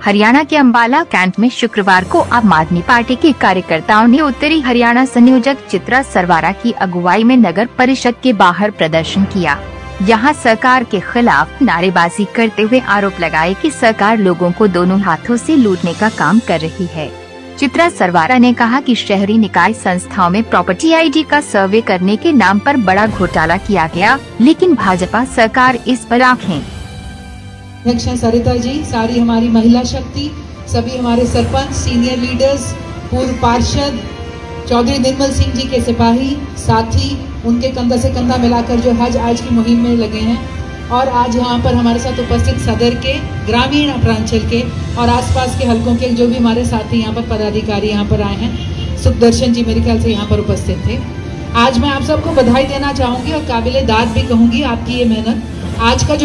हरियाणा के अंबाला कैंट में शुक्रवार को आम आदमी पार्टी के कार्यकर्ताओं ने उत्तरी हरियाणा संयोजक चित्रा सरवारा की अगुवाई में नगर परिषद के बाहर प्रदर्शन किया। यहां सरकार के खिलाफ नारेबाजी करते हुए आरोप लगाए कि सरकार लोगों को दोनों हाथों से लूटने का काम कर रही है। चित्रा सरवारा ने कहा कि शहरी निकाय संस्थाओं में प्रॉपर्टी आईडी का सर्वे करने के नाम पर बड़ा घोटाला किया गया, लेकिन भाजपा सरकार इस पर आंखें। अध्यक्ष सरिता जी, सारी हमारी महिला शक्ति, सभी हमारे सरपंच, सीनियर लीडर्स, पूर्व पार्षद, चौधरी निर्मल सिंह जी के सिपाही साथी, उनके कंधा से कंधा मिलाकर जो आज की मुहिम में लगे हैं, और आज यहाँ पर हमारे साथ उपस्थित सदर के, ग्रामीण अपरांचल के और आसपास के हलकों के जो भी हमारे साथी यहाँ पर पदाधिकारी यहाँ पर आए हैं। सुखदर्शन जी मेरे ख्याल से यहाँ पर उपस्थित थे। आज मैं आप सबको बधाई देना चाहूंगी और काबिले दाद भी कहूंगी आपकी ये मेहनत। आज का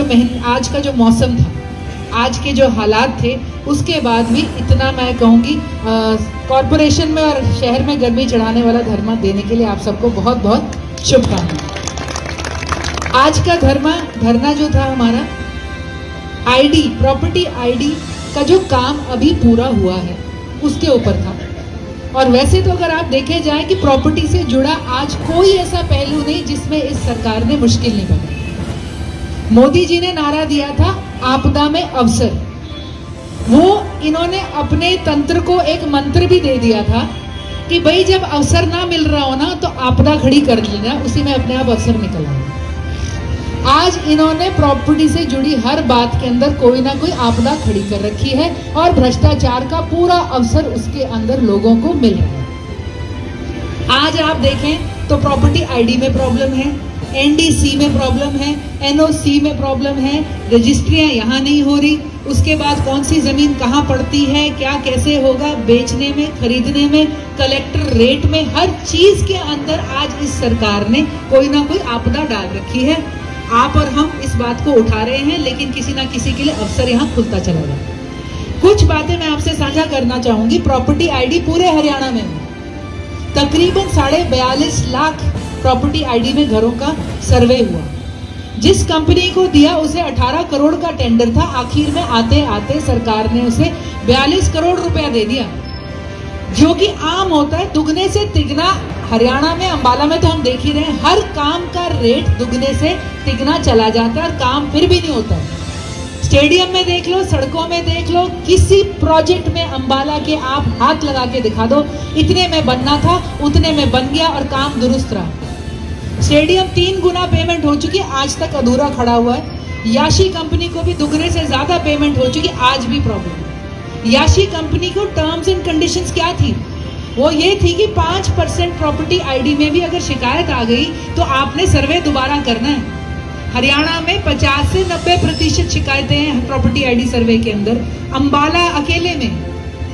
जो मौसम था, आज के जो हालात थे, उसके बाद भी इतना मैं कहूंगी कॉरपोरेशन में और शहर में गर्मी चढ़ाने वाला धर्मा देने के लिए आप सबको बहुत बहुत शुभकामनाएं। आज का धरना जो था हमारा आईडी, प्रॉपर्टी आईडी का जो काम अभी पूरा हुआ है उसके ऊपर था। और वैसे तो अगर आप देखे जाए कि प्रॉपर्टी से जुड़ा आज कोई ऐसा पहलू नहीं जिसमें इस सरकार ने मुश्किल नहीं बनाई। मोदी जी ने नारा दिया था आपदा में अवसर, वो इन्होंने अपने तंत्र को एक मंत्र भी दे दिया था कि भाई जब अवसर ना मिल रहा हो ना तो आपदा खड़ी कर लेना, उसी में अपने आप अवसर निकल आएगा। आज इन्होंने प्रॉपर्टी से जुड़ी हर बात के अंदर कोई ना कोई आपदा खड़ी कर रखी है और भ्रष्टाचार का पूरा अवसर उसके अंदर लोगों को मिल रहा है। आज आप देखें तो प्रॉपर्टी आईडी में प्रॉब्लम है, एनडीसी में प्रॉब्लम है, एनओसी में प्रॉब्लम है, रजिस्ट्रियां यहाँ नहीं हो रही। उसके बाद कौन सी जमीन कहाँ पड़ती है, क्या कैसे होगा, बेचने में, खरीदने में, कलेक्टर रेट में, हर चीज के अंदर आज इस सरकार ने कोई ना कोई आपदा डाल रखी है। आप और हम इस बात को उठा रहे हैं, लेकिन किसी ना किसी के लिए अवसर यहाँ खुलता चला जाए। कुछ बातें मैं आपसे साझा करना चाहूंगी। प्रॉपर्टी आईडी पूरे हरियाणा में तकरीबन 42.5 लाख प्रॉपर्टी आईडी में घरों का सर्वे हुआ। जिस कंपनी को दिया उसे 18 करोड़ का टेंडर था, आखिर में आते आते सरकार ने उसे 42 करोड़ रुपया दे दिया, जो कि आम होता है दुगने से तिगना। हरियाणा में, अंबाला में तो हम देख ही रहे हैं, हर काम का रेट दुगने से तिगना चला जाता है और काम फिर भी नहीं होता है। स्टेडियम में देख लो, सड़कों में देख लो, किसी प्रोजेक्ट में अंबाला के आप हाथ लगा के दिखा दो, इतने में बनना था उतने में बन गया और काम दुरुस्त रहा। स्टेडियम 3 गुना पेमेंट हो चुकी, आज तक अधूरा खड़ा हुआ है। याशी कंपनी को भी दुगने से ज्यादा पेमेंट हो चुकी, आज भी प्रॉब्लम है। याशी कंपनी को टर्म्स एंड कंडीशंस क्या थी? वो ये थी कि 5% प्रॉपर्टी आईडी में भी अगर शिकायत आ गई तो आपने सर्वे दोबारा करना है। हरियाणा में 50 से 90% शिकायतें हैं प्रॉपर्टी आईडी सर्वे के अंदर। अंबाला अकेले में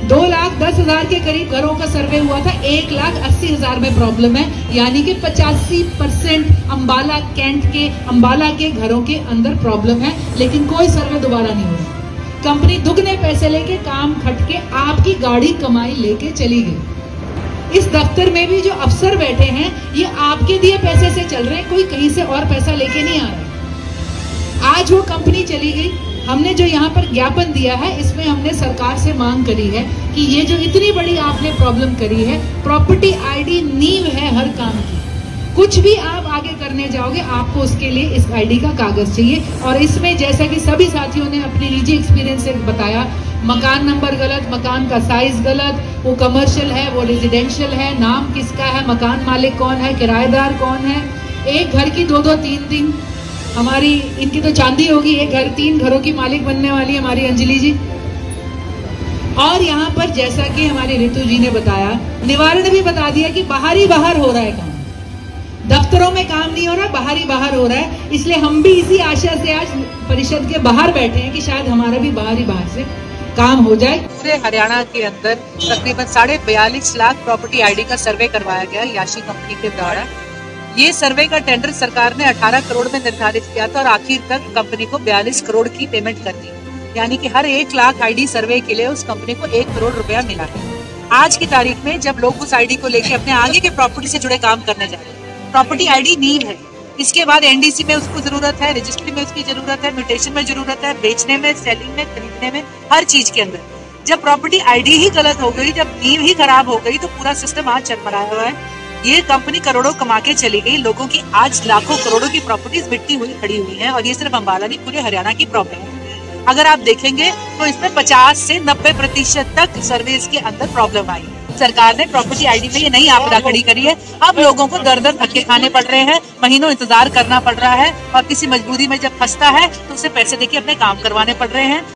2,10,000 के करीब घरों का सर्वे हुआ था, 1,80,000 में प्रॉब्लम है, यानी कि 85% अंबाला कैंट के, अंबाला के घरों के अंदर प्रॉब्लम है, लेकिन कोई सर्वे दोबारा नहीं हो रहा। कंपनी दुगने पैसे लेके, काम खट के, आपकी गाड़ी कमाई लेके चली गई। इस दफ्तर में भी जो अफसर बैठे हैं ये आपके दिए पैसे से चल रहे हैं, कोई कहीं से और पैसा लेके नहीं आ रहा। आज वो कंपनी चली गई। हमने जो यहाँ पर ज्ञापन दिया है, इसमें हमने सरकार से मांग करी है कि ये जो इतनी बड़ी आपने प्रॉब्लम करी है, प्रॉपर्टी आईडी नींव है हर काम की। कुछ भी आप आगे करने जाओगे, आपको उसके लिए इस आईडी का कागज चाहिए। और इसमें जैसा कि सभी साथियों ने अपने निजी एक्सपीरियंस से बताया, मकान नंबर गलत, मकान का साइज गलत, वो कमर्शियल है, वो रेजिडेंशियल है, नाम किसका है, मकान मालिक कौन है, किराएदार कौन है। एक घर की 2-2, 3-3, हमारी इनकी तो चांदी होगी, एक घर 3 घरों की मालिक बनने वाली हमारी अंजलि जी। और यहाँ पर जैसा कि हमारी ऋतु जी ने बताया, निवारण भी बता दिया कि बाहर ही बाहर हो रहा है काम, दफ्तरों में काम नहीं हो रहा, बाहर ही बाहर हो रहा है। इसलिए हम भी इसी आशा से आज परिषद के बाहर बैठे हैं कि शायद हमारा भी बाहर ही बाहर से काम हो जाए। पूरे हरियाणा के अंदर तकरीबन 42.5 लाख प्रॉपर्टी आईडी का सर्वे करवाया गया याशी कंपनी के द्वारा। ये सर्वे का टेंडर सरकार ने 18 करोड़ में निर्धारित किया था और आखिर तक कंपनी को 42 करोड़ की पेमेंट कर दी, यानी कि हर 1 लाख आईडी सर्वे के लिए उस कंपनी को 1 करोड़ रुपया मिला है। आज की तारीख में जब लोग उस आईडी को लेकर अपने आगे के प्रॉपर्टी से जुड़े काम करने जा रहे हैं, प्रॉपर्टी आईडी नींव है। इसके बाद एनडीसी में उसको जरूरत है, रजिस्ट्री में उसकी जरूरत है, म्यूटेशन में जरूरत है, बेचने में, सेलिंग में, खरीदने में, हर चीज के अंदर। जब प्रॉपर्टी आईडी ही गलत हो गई, जब नींव ही खराब हो गई, तो पूरा सिस्टम आज चरमराया हुआ है। ये कंपनी करोड़ों कमा के चली गई, लोगों की आज लाखों करोड़ों की प्रॉपर्टीज बिकती हुई खड़ी हुई है, और ये सिर्फ अम्बाला नहीं, पूरे हरियाणा की प्रॉब्लम है। अगर आप देखेंगे तो इसमें 50 से 90% तक सर्विस के अंदर प्रॉब्लम आई। सरकार ने प्रॉपर्टी आईडी पे ये नई आपदा खड़ी करी है। अब लोगों को दर दर धक्के खाने पड़ रहे हैं, महीनों इंतजार करना पड़ रहा है, और किसी मजबूरी में जब फंसता है तो उसे पैसे देके अपने काम करवाने पड़ रहे हैं।